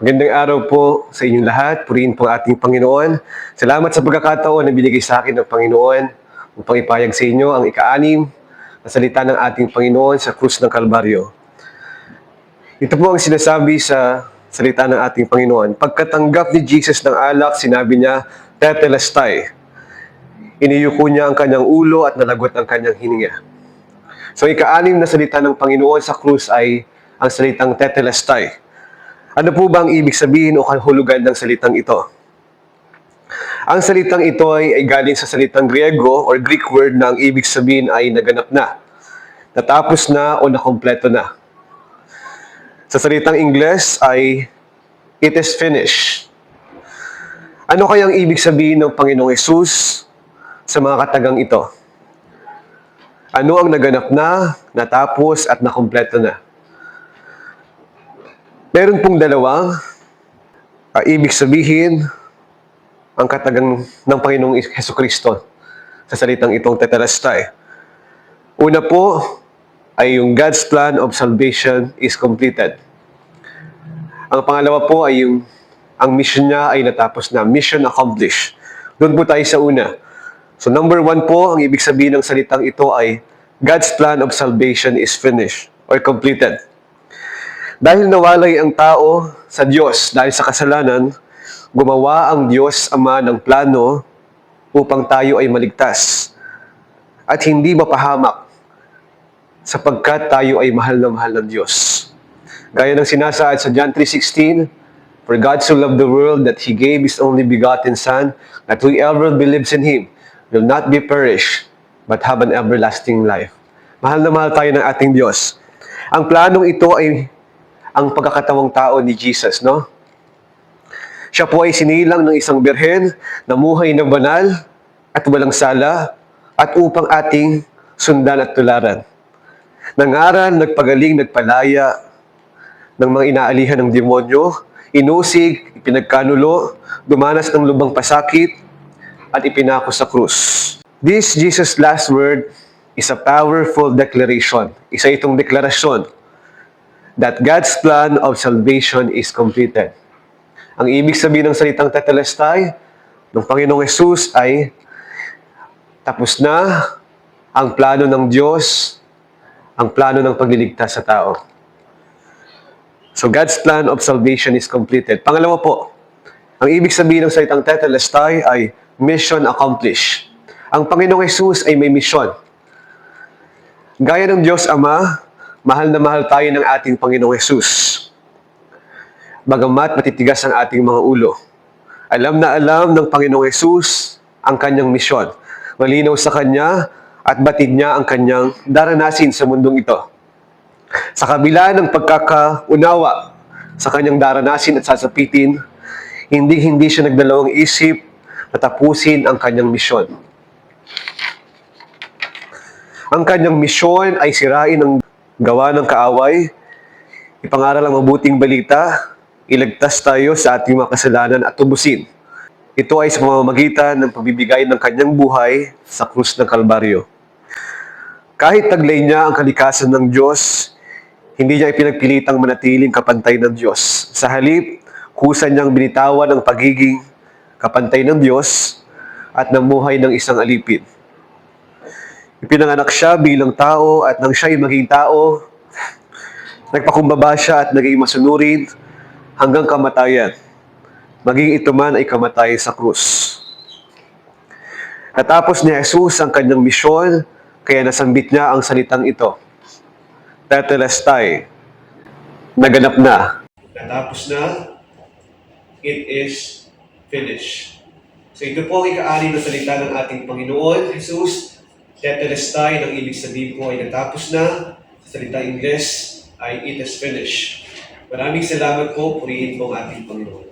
Magandang araw po sa inyong lahat. Purihin po ating Panginoon. Salamat sa pagkakataon na binigay sa akin ng Panginoon upang ipahayag sa inyo ang ika-6 na salita ng ating Panginoon sa krus ng Kalbaryo. Ito po ang sinasabi sa salita ng ating Panginoon. Pagkatanggap ni Jesus ng alak, sinabi niya, Tetelestai. Iniyuko niya ang kanyang ulo at nalagot ang kanyang hininga. So ika-6 na salita ng Panginoon sa krus ay ang salitang Tetelestai. Ano po ba ang ibig sabihin o kahulugan ng salitang ito? Ang salitang ito ay galing sa salitang Griego or Greek word na ang ibig sabihin ay naganap na, natapos na o nakompleto na. Sa salitang Ingles ay it is finished. Ano kayang ibig sabihin ng Panginoong Hesus sa mga katagang ito? Ano ang naganap na, natapos at nakompleto na? Meron pong dalawang ibig sabihin ang katagang ng Panginoong Hesukristo sa salitang itong Tetelestai. Una po ay yung God's plan of salvation is completed. Ang pangalawa po ay ang mission niya ay natapos na, mission accomplished. Doon po tayo sa una. So number 1 po, ang ibig sabihin ng salitang ito ay God's plan of salvation is finished or completed. Dahil nawalay ang tao sa Diyos dahil sa kasalanan, gumawa ang Diyos Ama ng plano upang tayo ay maligtas at hindi mapahamak sapagkat tayo ay mahal na mahal ng Diyos. Gaya ng sinasaad sa John 3:16, For God so loved the world that He gave His only begotten Son, that whoever believes in Him will not be perished, but have an everlasting life. Mahal na mahal tayo ng ating Diyos. Ang planong ito ay ang pagkakatawang tao ni Jesus, no? Siya po ay sinilang ng isang birhen, namuhay na banal at walang sala, at upang ating sundan at tularan. Nangaral, nagpagaling, nagpalaya ng mga inaalihan ng demonyo, inusig, ipinagkanulo, dumanas ng lubang pasakit, at ipinako sa krus. This Jesus' last word is a powerful declaration. Isa itong deklarasyon that God's plan of salvation is completed. Ang ibig sabihin ng salitang Tetelestai ng Panginoong Hesus ay tapos na ang plano ng Diyos, ang plano ng pagliligtas sa tao. So God's plan of salvation is completed. Pangalawa po, ang ibig sabihin ng salitang Tetelestai ay mission accomplished. Ang Panginoong Hesus ay may misyon. Gaya ng Diyos Ama, mahal na mahal tayo ng ating Panginoong Hesus. Bagamat matitigas ang ating mga ulo. Alam na alam ng Panginoong Hesus ang kanyang misyon. Malinaw sa kanya at batid niya ang kanyang daranasin sa mundong ito. Sa kabila ng pagkakaunawa sa kanyang daranasin at sasapitin, hindi siya nagdalawang isip na tapusin ang kanyang misyon. Ang kanyang misyon ay sirain ang gawa ng kaaway, ipangaral ang mabuting balita, iligtas tayo sa ating mga kasalanan at tubusin. Ito ay sa pamamagitan ng pagbibigay ng kanyang buhay sa krus ng Kalbaryo. Kahit taglay niya ang kalikasan ng Diyos, hindi niya ipinagpilitang manatiling kapantay ng Diyos. Sa halip, kusa niyang binitawan ang pagiging kapantay ng Diyos at namuhay ng isang alipin. Ipinanganak siya bilang tao at nang siya'y maging tao, nagpakumbaba siya at naging masunurin hanggang kamatayan. Maging ito man ay kamatay sa krus. Natapos ni Jesus ang kanyang misyon, kaya nasambit niya ang salitang ito. Tetelestai, naganap na. Natapos na, it is finished. So ito po ang ika-6 na salita ng ating Panginoon, Jesus. Tetelestai, ang ibig sabihin po ay natapos na. Sa salita Ingles ay it is finished. Maraming salamat po. Purihin po ang ating Panginoon.